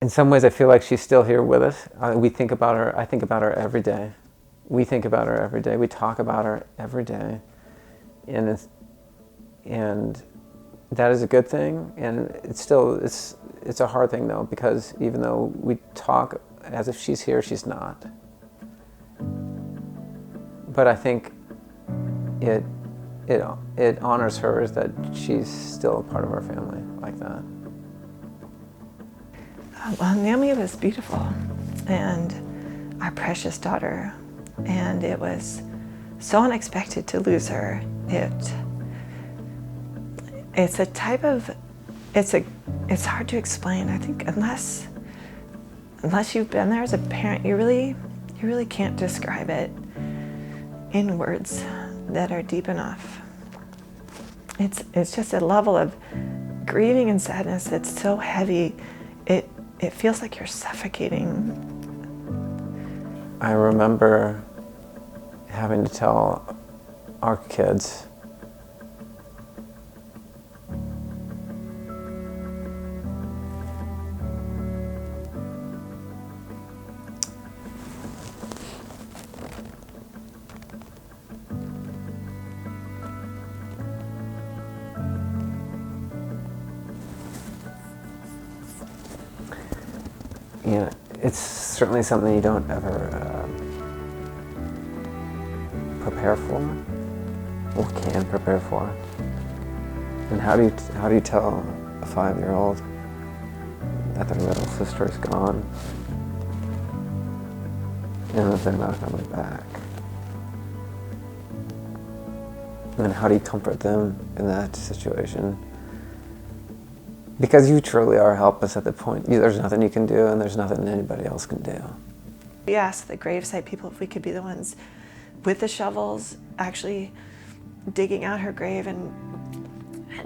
in some ways I feel like she's still here with us. We think about her, I think about her every day. We think about her every day. We talk about her every day. And that is a good thing. And it's a hard thing though, because even though we talk as if she's here, she's not. But I think it honors her that she's still a part of our family like that. Well, Naomi was beautiful and our precious daughter, and it was so unexpected to lose her. It's a type of, it's hard to explain. I think unless you've been there as a parent, you really can't describe it in words that are deep enough. It's just a level of grieving and sadness that's so heavy, it feels like you're suffocating. I remember having to tell our kids it's certainly something you don't ever prepare for, or can prepare for. And how do you tell a 5-year-old that their little sister is gone and that they're not coming back? And then how do you comfort them in that situation? Because you truly are helpless at the point. There's nothing you can do, and there's nothing anybody else can do. We asked the gravesite people if we could be the ones with the shovels actually digging out her grave and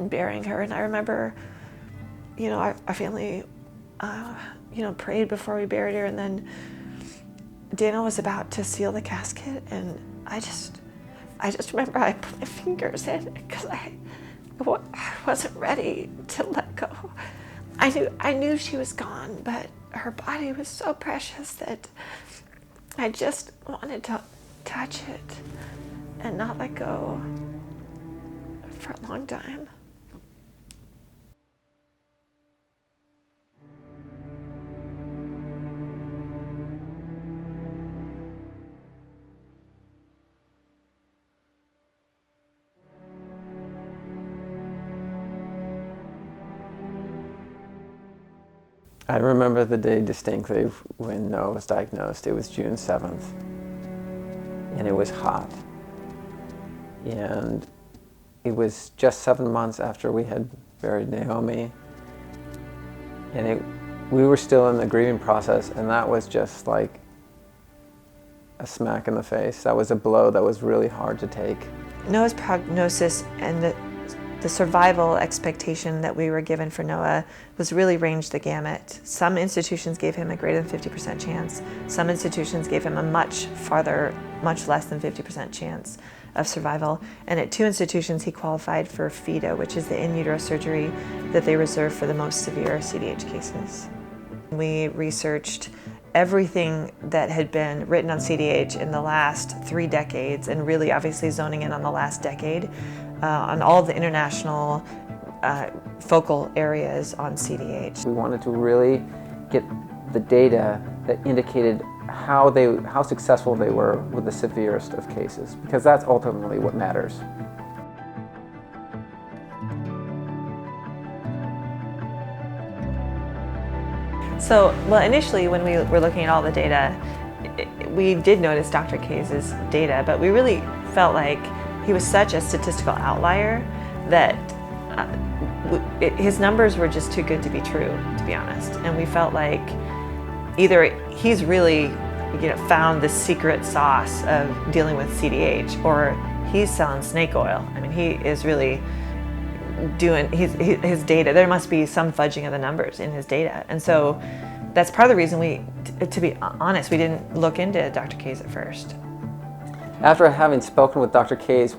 burying her. And I remember, our family, prayed before we buried her, and then Daniel was about to seal the casket, and I just remember I put my fingers in because I wasn't ready to let go. I knew she was gone, but her body was so precious that I just wanted to touch it and not let go for a long time. I remember the day distinctly when Noah was diagnosed. It was June 7th, and it was hot. And it was just 7 months after we had buried Naomi. And we were still in the grieving process, and that was just like a smack in the face. That was a blow that was really hard to take. Noah's prognosis and the survival expectation that we were given for Noah was really ranged the gamut. Some institutions gave him a greater than 50% chance. Some institutions gave him a much less than 50% chance of survival. And at 2 institutions, he qualified for fetal, which is the in utero surgery that they reserve for the most severe CDH cases. We researched everything that had been written on CDH in the last 3 decades, and really obviously zoning in on the last decade, on all the international focal areas on CDH. We wanted to really get the data that indicated how successful they were with the severest of cases, because that's ultimately what matters. So, well, initially when we were looking at all the data, we did notice Dr. K's data, but we really felt like he was such a statistical outlier that his numbers were just too good to be true, to be honest. And we felt like either he's really, found the secret sauce of dealing with CDH, or he's selling snake oil. I mean, he is really doing his data. There must be some fudging of the numbers in his data. And so that's part of the reason to be honest, we didn't look into Dr. K's at first. After having spoken with Dr. K's,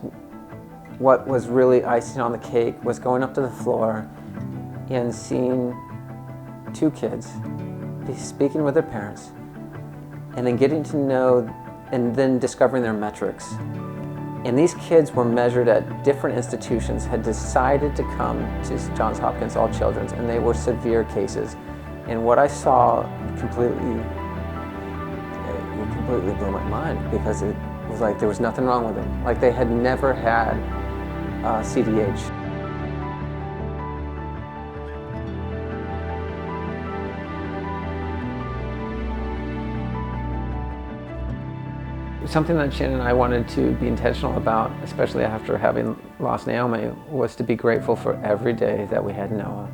what was really icing on the cake was going up to the floor and seeing 2 kids speaking with their parents, and then getting to know, and then discovering their metrics. And these kids were measured at different institutions, had decided to come to Johns Hopkins All Children, and they were severe cases. And what I saw completely blew my mind, because it was like there was nothing wrong with them. Like they had never had CDH. Something that Shannon and I wanted to be intentional about, especially after having lost Naomi, was to be grateful for every day that we had Noah.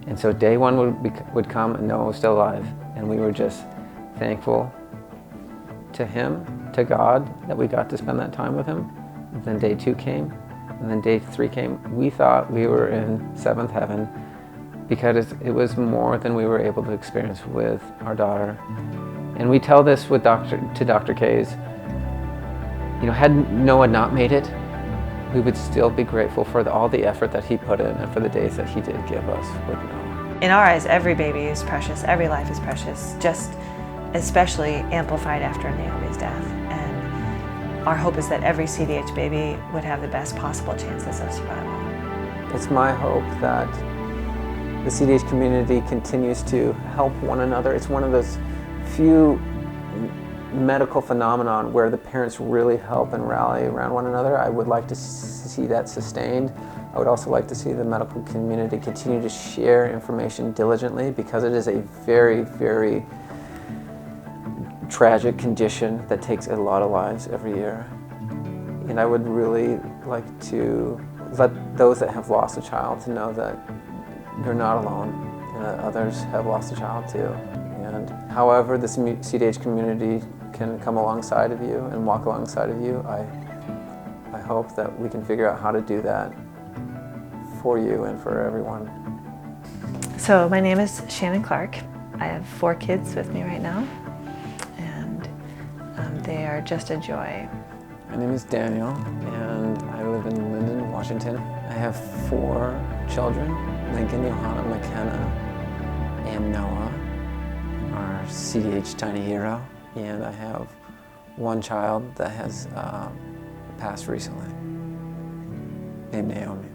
And so day one would come and Noah was still alive, and we were just thankful to him, to God, that we got to spend that time with him. And then day two came, and then day three came. We thought we were in seventh heaven, because it was more than we were able to experience with our daughter. And we tell this with Dr. K's. You know, had Noah not made it, we would still be grateful for all the effort that he put in and for the days that he did give us with Noah. In our eyes, every baby is precious, every life is precious, just especially amplified after Naomi's death. And our hope is that every CDH baby would have the best possible chances of survival. It's my hope that the CDH community continues to help one another. It's one of those few medical phenomenon where the parents really help and rally around one another. I would like to see that sustained. I would also like to see the medical community continue to share information diligently, because it is a very, very tragic condition that takes a lot of lives every year. And I would really like to let those that have lost a child to know that you're not alone, and that others have lost a child too. And however the CDH community can come alongside of you and walk alongside of you, I hope that we can figure out how to do that for you and for everyone. So my name is Shannon Clark. I have 4 kids with me right now, and they are just a joy. My name is Daniel, and I live in Linden, Washington. I have 4 children, Lincoln, Johanna, McKenna, and Noah, our CDH tiny hero. And I have 1 child that has passed recently, named Naomi.